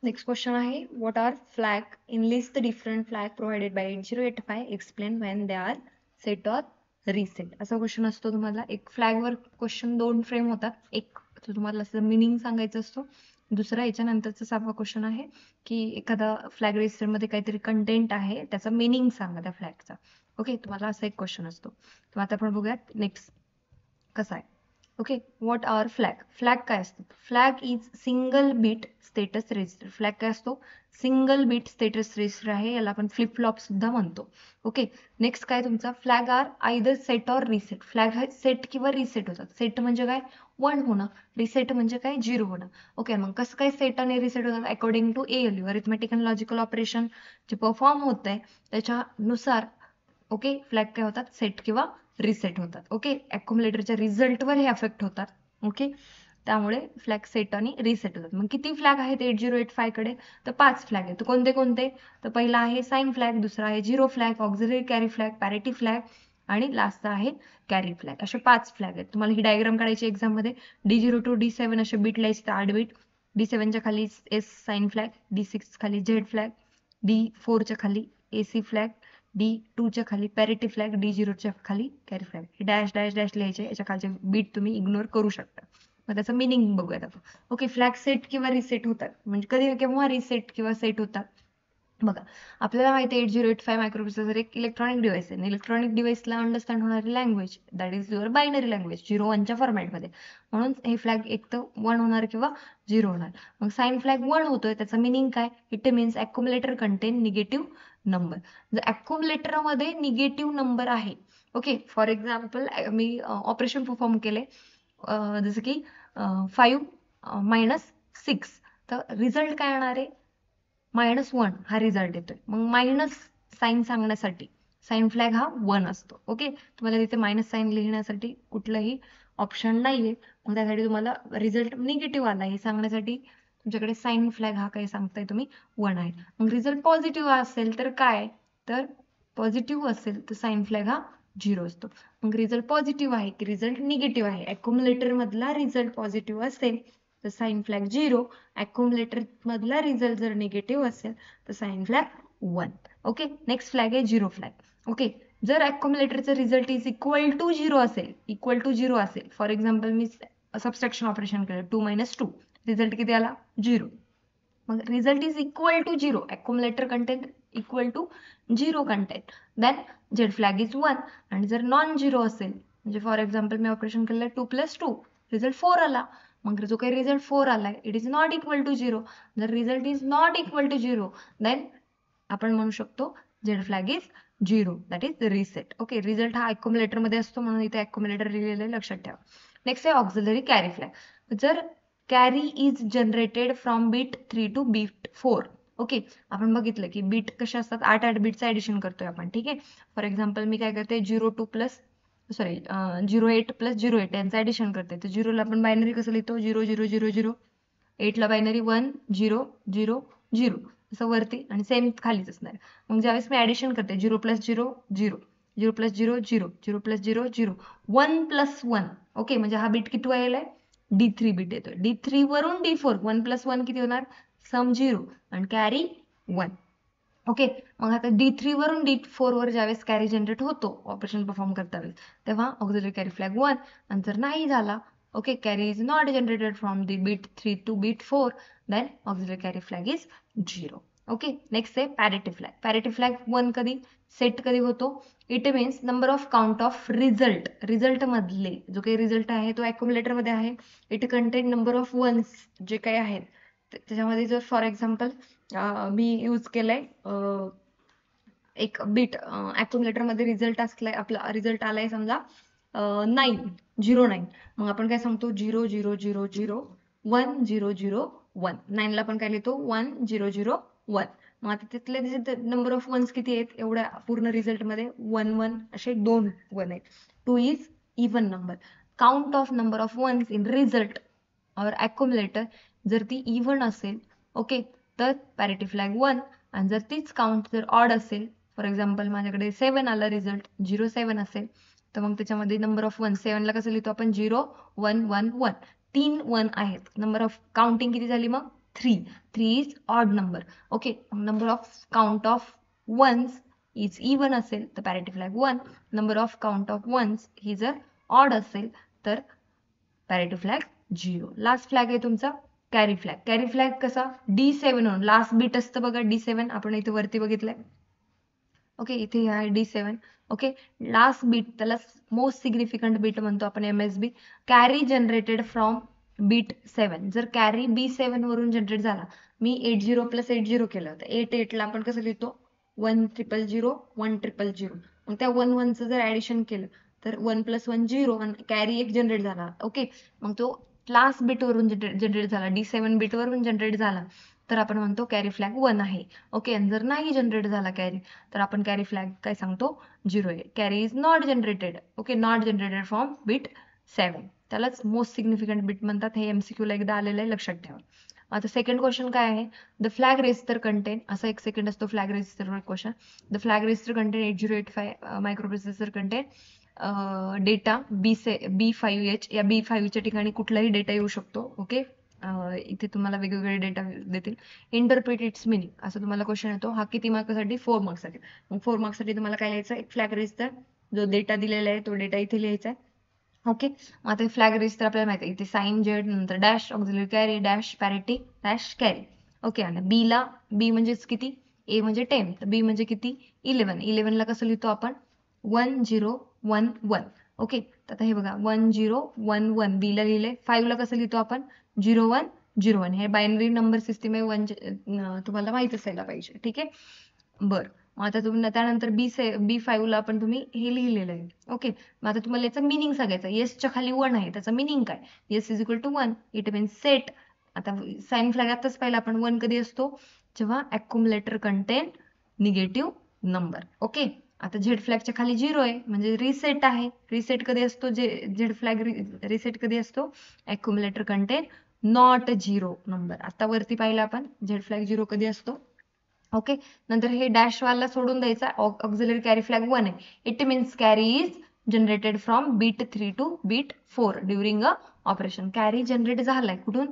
Next question आहे what are flag in list the different flag provided by 8085 explain when they are set or reset. असा question असतो तुम्हाला. एक फ्लॅगवर question दोन frame होतात. एक तुम्हाला असं मिनिंग सांगायचं असतो. दुसरा याच्यानंतरचा 7वा क्वेश्चन आहे की एखादा फ्लॅग रेजिस्टर मध्ये काहीतरी कंटेंट आहे त्याचा मिनिंग सांगा त्या फ्लॅगचा. ओके, तुम्हाला असा एक क्वेश्चन असतो. तर आता आपण बघूयात नेक्स्ट कसा आहे. Okay, what are flag. Flag काय असतो? Flag is single bit status register. Flag काय असतो? सिंगल बीट स्टेटस रजिस्टर आहे. याला आपण फ्लिप फ्लॉप सुद्धा म्हणतो. ओके, नेक्स्ट काय तुमचा? Flag are either set or reset. Flag हे सेट किंवा रिसेट होतात. सेट म्हणजे काय? 1 होणं. रिसेट म्हणजे काय? 0 होणं. ओके, मग कसं काय सेट आणि रिसेट होतात? According to ALU, arithmetic and logical operation जे परफॉर्म होत आहे त्याच्यानुसार ओके फ्लॅग काय होतात? सेट किंवा रिसेट होतात. ओके, अक्युमुलेटरच्या रिझल्टवर हे अफेक्ट होतात. ओके, त्यामुळे फ्लॅग सेट आणि रिसेट होतात. मग किती फ्लॅग आहेत 8085 कडे? तर 5 फ्लॅग आहेत. कोणते कोणते? तर पहिला आहे साइन फ्लॅग, दुसरा आहे zero flag, auxiliary carry flag, parity flag आणि लास्टचा आहे कॅरी फ्लॅग. असे 5 फ्लॅग आहेत. तुम्हाला ही डायग्राम काढायची एक्झाम मध्ये. D0 to D7 असे बीट लिहायचे, 8 बीट. D7 च्या खाली S साइन फ्लॅग, D6 खाली Z फ्लॅग, D4 च्या खाली AC फ्लॅग, D2 च्या खाली पॅरिटी फ्लॅग, D0 च्या खाली कॅरी फ्लॅग. हे डॅश डॅश डॅश लिहायचे. याच्या खालचे बीट तुम्ही इग्नोर करू शकता. मग त्याचं मिनिंग बघूयात आपण. ओके, फ्लॅग सेट किंवा रिसेट होतात म्हणजे कधी केव्हा रिसेट किंवा सेट होतात बघा. आपल्याला माहिती आहे 8085 मायक्रोप्रोसेसर एक इलेक्ट्रॉनिक डिव्हाइस आहे. इलेक्ट्रॉनिक डिव्हाइसला अंडरस्टँड होणारी language that is your binary language 0-1च्या फॉर्मॅटमध्ये. म्हणून हे फ्लॅग एक तर 1 होणार किंवा 0 होणार. मग साइन फ्लॅग 1 होतोय त्याचा मिनिंग काय? It means accumulator contain negative number. जर अक्युमुलेटरमध्ये निगेटिव्ह नंबर आहे, okay, for example me operation perform केले जसं की 5 -6, तर रिझल्ट काय येणार आहे? -1 हा रिझल्ट येतोय. मग मायनस साइन सांगण्यासाठी साइन फ्लॅग हा 1 असतो. ओके, तुम्हाला तिथे मायनस साइन लिहिण्यासाठी कुठलंही ऑप्शन नाहीये. मग त्यासाठी तुम्हाला रिझल्ट निगेटिव्ह आला हे सांगण्यासाठी तुमच्याकडे साइन फ्लॅग हा काय सांगताय तुम्ही 1 आहे. मग रिझल्ट पॉझिटिव्ह असेल तर काय? तर पॉझिटिव्ह असेल तर साइन फ्लॅग हा 0 असतो. मग रिझल्ट पॉझिटिव्ह आहे की रिझल्ट निगेटिव्ह आहे? अक्युमुलेटर मधला रिझल्ट पॉझिटिव्ह असेल तर साइन फ्लॅग 0. अक्युमुलेटर मधला रिझल्ट जर निगेटिव्ह असेल तर sign flag 1. Okay, next flag आहे झिरो फ्लॅग. ओके, जर अक्युमुलेटरचा रिझल्ट इज इक्वल टू 0 असेल, इक्वल टू 0 असेल, फॉर एक्झाम्पल मी सबस्ट्रॅक्शन ऑपरेशन केलं 2 - 2, रिझल्ट किती आला? 0. मग result is equal to 0, accumulator content equal to 0 content, then Z flag is 1. आणि जर नॉन 0 असेल म्हणजे फॉर एक्झाम्पल मी ऑपरेशन केलं 2 + 2, रिझल्ट 4 आला. मग जो काही रिझल्ट 4 आलाय it is not equal to 0. जर result is not equal to 0 then आपण म्हणू शकतो Z flag is 0, that is reset. Okay, result हा अक्युमुलेटर मध्ये असतो म्हणून इथे अक्युमुलेटर लिहिलेलं आहे, लक्षात ठेवा. नेक्स्ट आहे ऑक्झिलरी कॅरी फ्लॅग. जर carry is generated from bit 3 to bit 4. Okay, आपण बघितलं की बीट कसे असतात, 8-8 बीटचं ऍडिशन करतोय आपण. ठीक आहे, फॉर एक्झाम्पल मी काय करते 0-2 प्लस 08 + 08 यांचं ऍडिशन करते. तर 0ला आपण बायनरी कसं लिहितो? 0-0-0-0. 8ला बायनरी 1-0-0-0 असं वरती आणि सेम खालीच असणार. मग ज्यावेळेस मी ऍडिशन करते 0 + 0 0, 0 + 0 0, 0 + 0 0, 1 + 1. ओके, म्हणजे हा बीट किती आहे? D3 बीट येतोय. D3 वरून D4 1 + 1 किती होणार? सम 0 आणि कॅरी 1. ओके, मग आता D3 वरून D4 वर ज्यावेळेस कॅरी जनरेट होतो ऑपरेशन परफॉर्म करता वेळेस तेव्हा ऑक्झिलरी कॅरी फ्लॅग 1. आणि जर नाही झाला, okay, carry is not generated from the bit 3 to bit 4, then auxiliary carry flag is 0. Okay, next आहे पॅरिटी फ्लॅग. पॅरिटी फ्लॅग 1 कधी सेट कधी होतो? It means number of count of result मधले जो काही रिझल्ट आहे तो अक्युमुलेटर मध्ये आहे. It contain number of ones जे काही आहेत त्याच्यामध्ये. जर फॉर एक्झाम्पल मी यूज केलंय एक बीट अक्युमुलेटर मध्ये रिझल्ट असलाय, आपला रिझल्ट आलाय समजा 909. मग आपण काय सांगतो 0-0-0-0-1-0-0-1. 9 ला आपण काय लिहितो 1-0-0-1. मग आता तिथले नंबर ऑफ वन्स किती आहेत एवढ्या पूर्ण रिझल्ट मध्ये? 1-1 असे 2 1 आहेत. 2 is even number. Count of number of ones in result or accumulator जर ती इव्हन असेल, ओके, तर पॅरिटी फ्लॅग 1. आणि जर तीच काउंट जर ऑड असेल, फॉर एक्झाम्पल माझ्याकडे 7 आला रिझल्ट, 0-7 असेल, तर मग त्याच्यामध्ये नंबर ऑफ 1 7ला कसं लिहितो आपण? 0-1-1-1. 3 1 आहेत. नंबर ऑफ काउंटिंग किती झाली मग? 3. 3 is odd number. Okay, number of count of ones is even असेल तर parity flag 1. Number of count of ones ही जर ऑड असेल तर पॅरिटी फ्लॅग 0. लास्ट फ्लॅग आहे तुमचा कॅरी फ्लॅग. कॅरी फ्लॅग कसा D7 म्हणून लास्ट बीट असतं बघा D7, आपण इथे वरती बघितलंय. ओके, इथे आहे D7. ओके, लास्ट बीट त्याला मोस्ट सिग्निफिकंट बीट म्हणतो आपण MSB. Carry generated from bit 7. जर कॅरी B7 वरून जनरेट झाला, मी 80 + 80 केलं होतं. 88 ला आपण कसं लिहितो 1000 1000. मग त्या 1 1चं जर ऍडिशन केलं तर 1 + 1 0 आणि कॅरी एक जनरेट झाला. ओके, मग तो लास्ट बीट वरून जनरेट झाला, D7 बीट वरून जनरेट झाला तर आपण म्हणतो कॅरी फ्लॅग 1 आहे. ओके, आणि जर नाही जनरेट झाला कॅरी तर आपण कॅरी फ्लॅग काय सांगतो 0 आहे. Carry is not generated. Okay, not generated from bit 7, त्यालाच मोस्ट सिग्निफिकंट बीट म्हणतात. हे MCQ ला एकदा आलेलं आहे, लक्षात ठेवा. आता सेकंड क्वेश्चन काय आहे, द फ्लॅग रेजिस्टर कंटेन, असा एक सेकंड असतो फ्लॅग रेजिस्टरवर question. The flag register contain 8085 microprocessor contain data B5H. या B5 च्या ठिकाणी कुठलाही डेटा येऊ शकतो. ओके, इथे तुम्हाला वेगवेगळे डेटा देतील. इंटरप्रिट इट्स मिनिंग असं तुम्हाला क्वेश्चन येतो. हा किती मार्क्ससाठी 4 मार्क्ससाठी. मग 4 मार्क्ससाठी तुम्हाला काय लिहायचं, एक फ्लॅग रेजिस्टर जो डेटा दिलेला आहे तो डेटा इथे लिहायचा आहे. ओके, मग आता फ्लॅग रेजिस्टर आपल्याला माहिती आहे, इथे साइन जेड नंतर dash auxiliary carry dash parity dash carry. Okay, आणि बी म्हणजेच किती, ए म्हणजे 10 तर बी म्हणजे किती 11. 11 ला कसं लिहितो आपण 1011. ओके, तर आता हे बघा 1011 बी ला लिहिले. 5 ला कसं लिहितो आपण 0101. हे बायनरी नंबर सिस्टीम आहे, 1 तुम्हाला माहित असायला पाहिजे. ठीक आहे, बर. मग आता तुम्ही त्यानंतर B5 ला आपण तुम्ही हे लिहिलेलं आहे. ओके, मग आता तुम्हाला याचा मिनिंग सांगायचा. येसच्या खाली 1 आहे, त्याचा मिनिंग काय, yes is equal to 1. It means set. आता साइन फ्लॅग आताच पाहिलं आपण, 1 कधी असतो जेव्हा accumulator contain negative number. Okay, आता झेड फ्लॅगच्या खाली 0 आहे म्हणजे रिसेट आहे. रिसेट कधी असतो, झेड फ्लॅग रिसेट कधी असतो, अक्युमुलेटर कंटेन नॉट 0 नंबर. आता वरती पाहिलं आपण झेड फ्लॅग 0 कधी असतो. ओके, नंतर हे डॅश वाला सोडून द्यायचा. ऑक्झिलरी कॅरी फ्लॅग 1 आहे. It means carry is generated from bit 3 to bit 4 during a operation. Carry generate झालाय कुठून,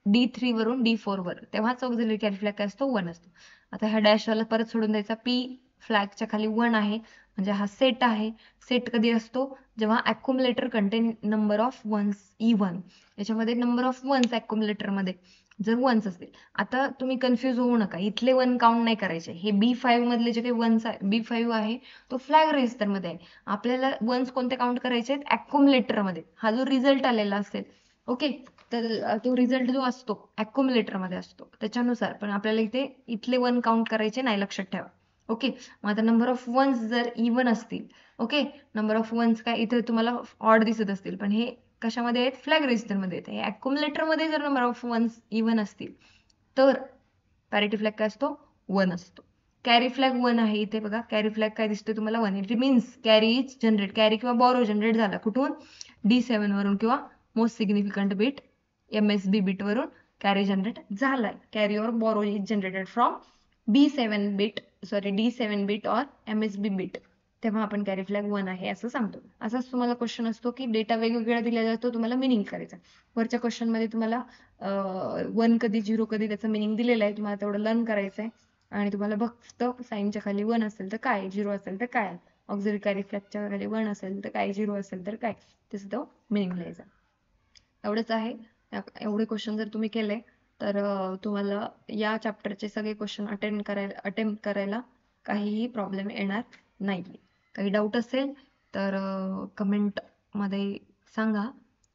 D3 वरून D4 वर, तेव्हाच ऑक्झिलरी कॅरी फ्लॅग काय असतो 1 असतो. आता ह्या डॅश वाला परत सोडून द्यायचा. P फ्लॅगच्या खाली 1 आहे म्हणजे हा सेट आहे. सेट कधी असतो, जेव्हा accumulator contain number of ones even. याच्यामध्ये नंबर ऑफ वन्स अक्युमुलेटर मध्ये जर वन्स असतील. आता तुम्ही कन्फ्युज होऊ नका, इथले 1 काउंट नाही करायचे. हे B5 मधले जे काही वन्स आहे, B5 आहे तो फ्लॅग रेजिस्टर मध्ये आहे. आपल्याला वन्स कोणते काउंट करायचे आहेत, अक्युमुलेटर मध्ये. हा जो रिझल्ट आलेला असेल, ओके, तर तो रिझल्ट जो असतो अक्युमुलेटर मध्ये असतो त्याच्यानुसार. पण आपल्याला इथले 1 काउंट करायचे नाही, लक्षात ठेवा. ओके, मग आता नंबर ऑफ वन्स जर इव्हन असतील, ओके, नंबर ऑफ वन्स काय इथे तुम्हाला ऑड दिसत असतील, पण हे कशामध्ये आहेत, फ्लॅग रेजिस्टर मध्ये आहेत. हे अक्युमुलेटर मध्ये जर नंबर ऑफ वन्स इव्हन असतील तर पॅरिटी फ्लॅग काय असतो 1 असतो. कॅरी फ्लॅग 1 आहे इथे बघा. कॅरी फ्लॅग काय दिसतोय तुम्हाला 1. It means carry is generate, carry किंवा बॉरो जनरेट झाला कुठून, D7 वरून किंवा most significant bit MSB bit वरून कॅरी जनरेट झालाय. Carry or borrow is generated from D7 bit or MSB bit. तेव्हा आपण कॅरी फ्लॅग 1 आहे असं सांगतो. असाच तुम्हाला क्वेश्चन असतो की डेटा वेगवेगळा दिला जातो, तुम्हाला मिनिंग करायचा. वरच्या क्वेश्चन मध्ये तुम्हाला 1 कधी 0 कधी त्याचं मिनिंग दिलेलं आहे, तुम्हाला तेवढं लर्न करायचं आहे. आणि तुम्हाला फक्त साइनच्या खाली 1 असेल तर काय, 0 असेल तर काय, ऑक्झिलरी कॅरी फ्लॅगच्या खाली 1 असेल तर काय, 0 असेल तर काय, तसं तो मिनिंग लिहायचा. एवढंच आहे. एवढे क्वेश्चन जर तुम्ही केले तर तुम्हाला या चॅप्टरचे सगळे क्वेश्चन अटेम्प्ट करायला काहीही प्रॉब्लेम येणार नाही. काही डाऊट असेल तर कमेंट मध्ये सांगा.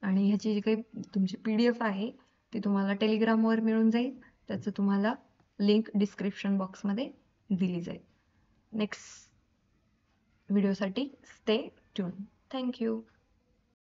आणि ह्याची जी काही तुमची PDF आहे ती तुम्हाला टेलिग्रामवर मिळून जाईल. त्याचं तुम्हाला लिंक डिस्क्रिप्शन बॉक्समध्ये दिली जाईल. नेक्स्ट व्हिडिओसाठी स्टे ट्यून. थँक्यू.